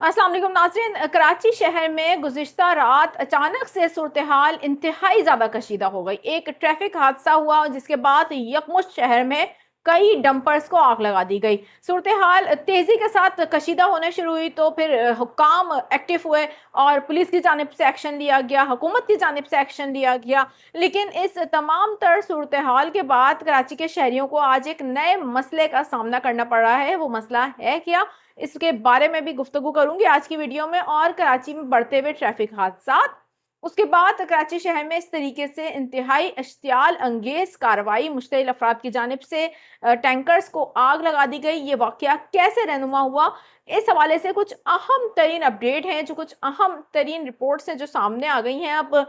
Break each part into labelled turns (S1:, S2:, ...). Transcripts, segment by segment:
S1: अस्सलाम वालेकुम नाज़रीन, कराची शहर में गुज़िश्ता रात अचानक से सूरत-ए-हाल इंतहाई ज़्यादा कशीदा हो गई। एक ट्रैफ़िक हादसा हुआ जिसके बाद यकमुश्त शहर में कई डंपर्स को आग लगा दी गई। सूरत-ए-हाल तेज़ी के साथ कशीदा होने शुरू हुई तो फिर हुक्काम एक्टिव हुए और पुलिस की जानिब से एक्शन लिया गया, हुकूमत की जानिब से एक्शन लिया गया। लेकिन इस तमाम तर सूरत-ए-हाल के बाद कराची के शहरियों को आज एक नए मसले का सामना करना पड़ रहा है। वो मसला है क्या? इसके बारे में भी गुफ्तगू करूंगी आज की वीडियो में। और कराची में बढ़ते हुए ट्रैफिक हादसात, उसके बाद कराची शहर में इस तरीके से इंतहाई इश्तियाल अंगेज कार्रवाई मुश्तइल अफराद की जानिब से टैंकर्स को आग लगा दी गई। ये वाकया कैसे रहनुमा हुआ, इस हवाले से कुछ अहम तरीन अपडेट हैं, जो कुछ अहम तरीन रिपोर्ट्स हैं जो सामने आ गई हैं। अब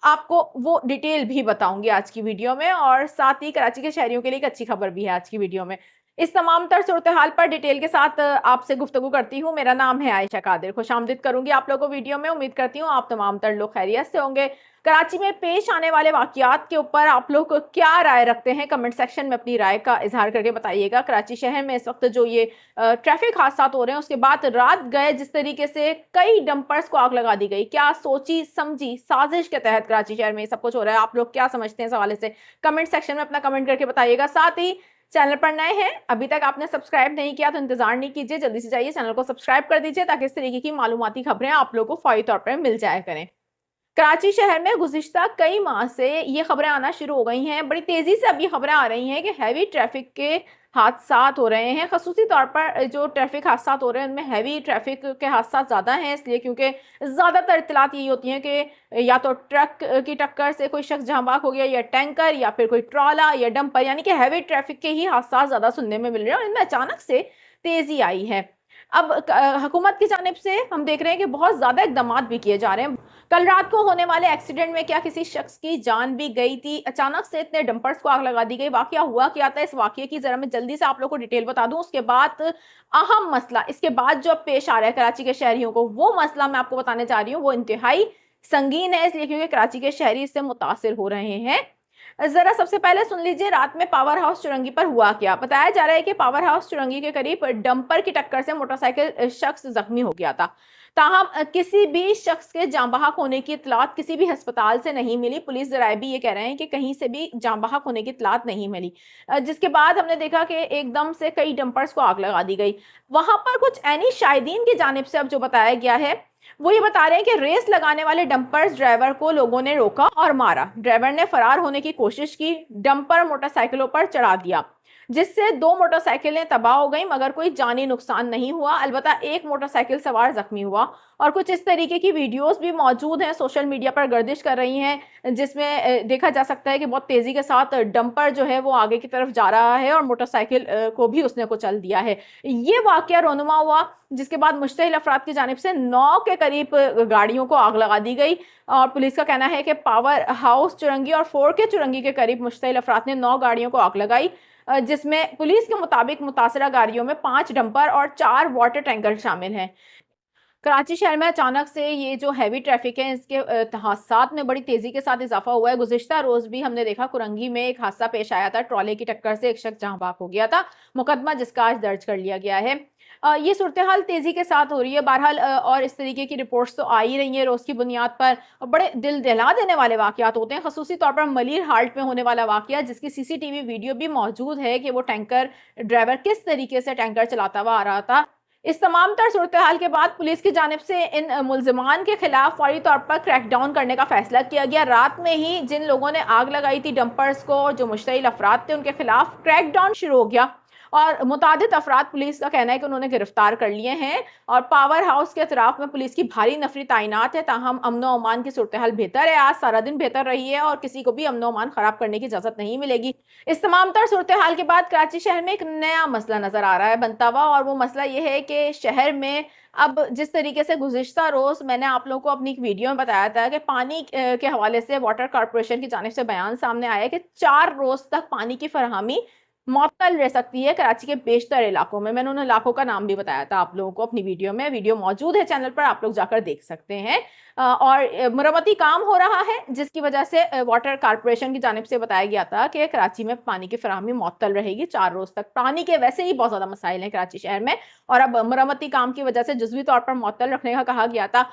S1: आपको वो डिटेल भी बताऊंगी आज की वीडियो में, और साथ ही कराची के शहरियों के लिए एक अच्छी खबर भी है आज की वीडियो में। इस तमाम तर सूरत-ए-हाल पर डिटेल के साथ आपसे गुफ्तगू करती हूँ। मेरा नाम है आयशा कादिर। खुशामदीद करूँगी आप लोगों को वीडियो में। उम्मीद करती हूँ आप तमाम तर लोग खैरियत से होंगे। कराची में पेश आने वाले वाक़यात के ऊपर आप लोग क्या राय रखते हैं? कमेंट सेक्शन में अपनी राय का इज़हार करके बताइएगा। कराची शहर में इस वक़्त जो ये ट्रैफ़िक हादसात हो रहे हैं, उसके बाद रात गए जिस तरीके से कई डंपर्स को आग लगा दी गई। क्या सोची-समझी साज़िश के तहत कराची शहर में ये सब कुछ हो रहा है? आप लोग क्या समझते हैं इस हवाले से? कमेंट सेक्शन में अपना कमेंट करके बताइएगा। साथ ही चैनल पर नए हैं, अभी तक आपने सब्सक्राइब नहीं किया तो इंतजार नहीं कीजिए, जल्दी से जाइए चैनल को सब्सक्राइब कर दीजिए ताकि इस तरीके की मालूमाती खबरें आप लोगों को फौरी तौर पर मिल जाया करें। कराची शहर में गुज़िश्ता कई माह से ये खबरें आना शुरू हो गई हैं। बड़ी तेज़ी से अब ये खबरें आ रही हैं कि हैवी ट्रैफ़िक के हादसात हो रहे हैं। ख़ुसूसी तौर पर जो ट्रैफ़िक हादसात हो रहे हैं, उनमें हैवी ट्रैफ़िक के हादसात ज़्यादा हैं, इसलिए क्योंकि ज़्यादातर इत्तलात यही होती हैं कि या तो ट्रक की टक्कर से कोई शख्स जहाँ बाक हो गया, या टैंकर, या फिर कोई ट्रॉला या डंपर, यानी कि हैवी ट्रैफ़िक के ही हादसात ज़्यादा सुनने में मिल रहे हैं और इनमें अचानक से तेज़ी आई है। अब हुकूमत की जानिब से हम देख रहे हैं कि बहुत ज़्यादा इक़दामात भी किए जा रहे हैं। कल रात को होने वाले एक्सीडेंट में क्या किसी शख्स की जान भी गई थी? अचानक से इतने डंपर्स को आग लगा दी गई। वाक़या हुआ क्या था? इस वाक़ये की ज़रा मैं जल्दी से आप लोगों को डिटेल बता दूँ। उसके बाद अहम मसला, इसके बाद जो अब पेश आ रहा है कराची के शहरियों को, वो मसला मैं आपको बताने जा रही हूँ। वो इंतहाई संगीन है, इसलिए क्योंकि कराची के शहरी इससे मुतासिर हो रहे हैं। ज़रा सबसे पहले सुन लीजिए रात में पावर हाउस चुरंगी पर हुआ क्या। बताया जा रहा है कि पावर हाउस चुरंगी के करीब डंपर की टक्कर से मोटरसाइकिल शख्स जख्मी हो गया था। ताहम किसी भी शख्स के जाँ बहक होने की इत्तलात किसी भी अस्पताल से नहीं मिली। पुलिस ज़राए भी ये कह रहे हैं कि कहीं से भी जाँ बहक होने की इत्तलात नहीं मिली। जिसके बाद हमने देखा कि एकदम से कई डंपर्स को आग लगा दी गई। वहाँ पर कुछ ऐनी शाहिदीन की जानिब से अब जो बताया गया है, वो ये बता रहे हैं कि रेस लगाने वाले डंपर्स ड्राइवर को लोगों ने रोका और मारा। ड्राइवर ने फरार होने की कोशिश की, डंपर मोटरसाइकिलों पर चढ़ा दिया, जिससे 2 मोटरसाइकिलें तबाह हो गई, मगर कोई जानी नुकसान नहीं हुआ। अलबत्ता एक मोटरसाइकिल सवार जख्मी हुआ। और कुछ इस तरीके की वीडियोस भी मौजूद हैं, सोशल मीडिया पर गर्दिश कर रही हैं, जिसमें देखा जा सकता है कि बहुत तेज़ी के साथ डंपर जो है वो आगे की तरफ जा रहा है और मोटरसाइकिल को भी उसने कुचल दिया है। ये वाक़या रोनुमा हुआ, जिसके बाद मुश्तइल अफराद की जानिब से 9 के करीब गाड़ियों को आग लगा दी गई। और पुलिस का कहना है कि पावर हाउस चुरंगी और 4 के चुरंगी के करीब मुश्तइल अफराद ने 9 गाड़ियों को आग लगाई, जिसमें पुलिस के मुताबिक मुतासरा गाड़ियों में 5 डंपर और 4 वाटर टैंकर शामिल हैं। कराची शहर में अचानक से ये जो हैवी ट्रैफिक है, इसके हादसात में बड़ी तेज़ी के साथ इजाफा हुआ है। गुज़िश्ता रोज़ भी हमने देखा कुरंगी में एक हादसा पेश आया था, ट्रॉले की टक्कर से एक शख्स जहाँ बाक हो गया था, मुकदमा जिसका आज दर्ज कर लिया गया है। ये सूरत हाल तेज़ी के साथ हो रही है बहरहाल, और इस तरीके की रिपोर्ट्स तो आ ही रही हैं रोज़ की बुनियाद पर, और बड़े दिल दहला देने वाले वाक़यात होते हैं। ख़ुसूसी तौर पर मलिर हाल्ट में होने वाला वाक़या, जिसकी सीसीटीवी वीडियो भी मौजूद है कि वो टैंकर ड्राइवर किस तरीके से टैंकर चलाता हुआ आ रहा था। इस तमाम तर सूरत-ए-हाल के बाद पुलिस की जानिब से इन मुल्ज़िमान के खिलाफ फौरी तौर पर क्रैकडाउन करने का फैसला किया गया। रात में ही जिन लोगों ने आग लगाई थी डंपर्स को, जो मुश्तइल अफराद थे, उनके खिलाफ क्रैकडाउन शुरू हो गया और मुतादिद अफराद, पुलिस का कहना है कि उन्होंने गिरफ्तार कर लिए हैं। और पावर हाउस के अतराफ में पुलिस की भारी नफरी तैनात है। ताहम अमन-ओ-अमान की सूरत-ए-हाल बेहतर है, आज सारा दिन बेहतर रही है और किसी को भी अमन-ओ-अमान खराब करने की इजाज़त नहीं मिलेगी। इस तमाम तर सूरत-ए-हाल के बाद कराची शहर में एक नया मसला नज़र आ रहा है बनता हुआ, और वो मसला ये है कि शहर में अब जिस तरीके से गुज़िश्ता रोज़ मैंने आप लोगों को अपनी एक वीडियो में बताया था कि पानी के हवाले से वाटर कॉर्पोरेशन की जानिब से बयान सामने आया है कि 4 रोज़ तक पानी की फराहमी मअतल रह सकती है कराची के बेशतर इलाकों में। मैंने उन इलाकों का नाम भी बताया था आप लोगों को अपनी वीडियो में, वीडियो मौजूद है चैनल पर, आप लोग जाकर देख सकते हैं। और मरम्मती काम हो रहा है जिसकी वजह से वाटर कारपोरेशन की जानिब से बताया गया था कि कराची में पानी की फराहमी मअतल रहेगी 4 रोज तक। पानी के वैसे ही बहुत ज़्यादा मसाइल हैं कराची शहर में, और अब मरम्मती काम की वजह से जुज़वी तौर पर मअतल रखने का कहा गया था।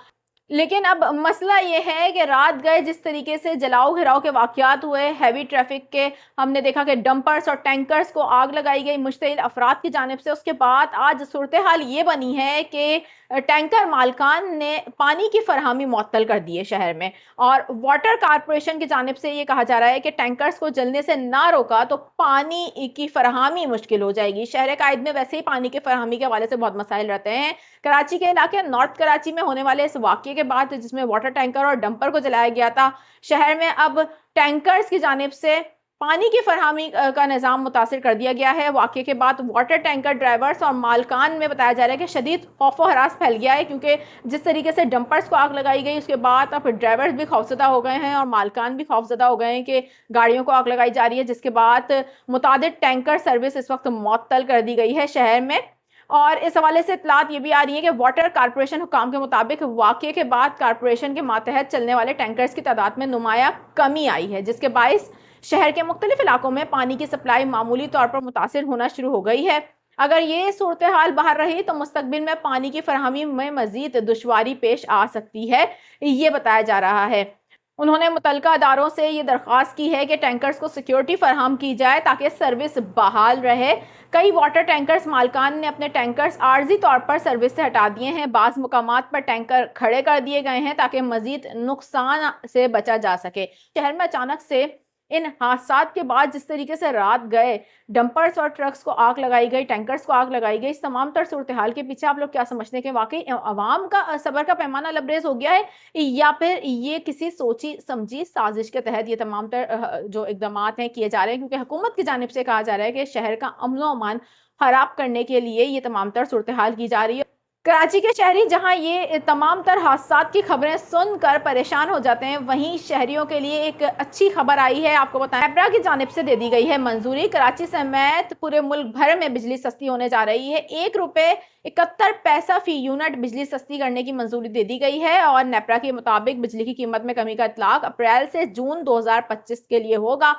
S1: लेकिन अब मसला ये है कि रात गए जिस तरीके से जलाओ घिराव के वाक़यात हुए, हैवी ट्रैफिक के, हमने देखा कि डंपर्स और टैंकर्स को आग लगाई गई मुश्तइल अफराद की जानिब से। उसके बाद आज सूरत हाल ये बनी है कि टैंकर मालकान ने पानी की फराहमी मअतल कर दी है शहर में, और वाटर कारपोरेशन की जानिब से ये कहा जा रहा है कि टैंकर्स को जलने से ना रोका तो पानी की फराहमी मुश्किल हो जाएगी। शहर कायद में वैसे ही पानी की फराहमी के हवाले से बहुत मसाइल रहते हैं। कराची के इलाके नॉर्थ कराची में होने वाले इस वाक़ये के बाद, जिसमें वाटर टैंकर और डंपर को जलाया गया था, शहर में अब टैंकर्स की जानिब से पानी की फरहमी का निज़ाम मुतासिर कर दिया गया है। वाक़ये के बाद वाटर टैंकर ड्राइवर्स और मालकान में बताया जा रहा है कि शदीद खौफ व हरास फैल गया है, क्योंकि जिस तरीके से डंपर्स को आग लगाई गई उसके बाद अब ड्राइवर्स भी खौफज़दा हो गए हैं और मालकान भी खौफज़दा हो गए हैं कि गाड़ियों को आग लगाई जा रही है, जिसके बाद मुतादिद टैंकर सर्विस इस वक्त मअतल कर दी गई है शहर में। और इस हवाले से इत्तलात ये भी आ रही है कि वाटर कारपोरेशन हुकाम के मुताबिक वाक़ये के बाद कारपोरेशन के मातहत चलने वाले टैंकर्स की तादाद में नुमाया कमी आई है, जिसके बाइस शहर के मुख्तलिफ इलाकों में पानी की सप्लाई मामूली तौर पर मुतासिर होना शुरू हो गई है। अगर ये सूरत हाल बाहर रही तो मुस्तकबिल में पानी की फरहमी में मजीद दुश्वारी पेश आ सकती है, ये बताया जा रहा है। उन्होंने मुतल्लिका अदारों से ये दरख्वास्त की है कि टैंकर्स को सिक्योरिटी फराहम की जाए ताकि सर्विस बहाल रहे। कई वाटर टैंकर्स मालकान ने अपने टैंकर्स आर्जी तौर पर सर्विस से हटा दिए हैं। बाज़ मुकामात पर टैंकर खड़े कर दिए गए हैं ताकि मजीद नुकसान से बचा जा सके। शहर में अचानक से इन हादसात के बाद जिस तरीके से रात गए डंपर्स और ट्रक्स को आग लगाई गई, टैंकर्स को आग लगाई गई, इस तमाम तर सूरत हाल के पीछे आप लोग क्या समझते हैं कि वाकई अवाम का सब्र का पैमाना लबरेज हो गया है, या फिर ये किसी सोची समझी साजिश के तहत ये तमाम तर जो इकदामात हैं किए जा रहे हैं, क्योंकि हुकूमत की जानिब से कहा जा रहा है कि शहर का अमन व अमान खराब करने के लिए ये तमाम तर सूरत हाल की जा रही है। कराची के शहरी जहां ये तमाम तर हादसात की खबरें सुनकर परेशान हो जाते हैं, वहीं शहरियों के लिए एक अच्छी खबर आई है। आपको बताएं, नेपरा की जानिब से दे दी गई है मंजूरी। कराची समेत पूरे मुल्क भर में बिजली सस्ती होने जा रही है। 1 रुपये 71 पैसा फी यूनिट बिजली सस्ती करने की मंजूरी दे दी गई है, और नेपरा के मुताबिक बिजली की कीमत में कमी का इतलाक अप्रैल से जून 2025 के लिए होगा।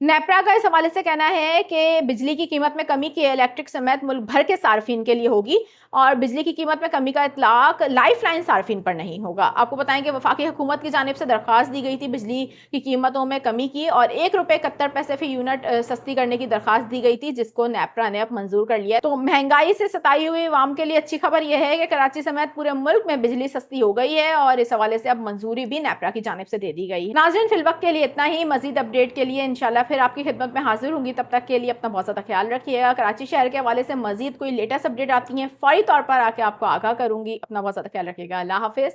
S1: नेपरा का इस हवाले से कहना है कि बिजली की कीमत में कमी की इलेक्ट्रिक समेत मुल्क भर के सार्फिन के लिए होगी, और बिजली की कीमत में कमी का इतलाक लाइफ लाइन सार्फिन पर नहीं होगा। आपको बताएं कि वफाकी हुकूमत की जानिब से दरख्वास्त दी गई थी बिजली की कीमतों में कमी की, और 1 रुपये 71 पैसे फी यूनिट सस्ती करने की दरख्वास्त दी गई थी, जिसको नेपरा ने अब मंजूर कर लिया। तो महंगाई से सताई हुई आवाम के लिए अच्छी खबर यह है कि कराची समेत पूरे मुल्क में बिजली सस्ती हो गई है, और इस हवाले से अब मंजूरी भी नेपरा की जानिब से दे दी गई। नाज़रीन, फिलवक्त के लिए इतना ही। मजीद अपडेट के लिए इंशाल्लाह फिर आपकी खिदमत में हाजिर होंगी। तब तक के लिए अपना बहुत ज़्यादा ख्याल रखिएगा। कराची शहर के हवाले से मजीद कोई लेटेस्ट अपडेट आती हैं फौरी तौर पर आके आपको आगाह करूंगी। अपना बहुत ज़्यादा ख्याल रखिएगा। अल्लाह हाफिज़।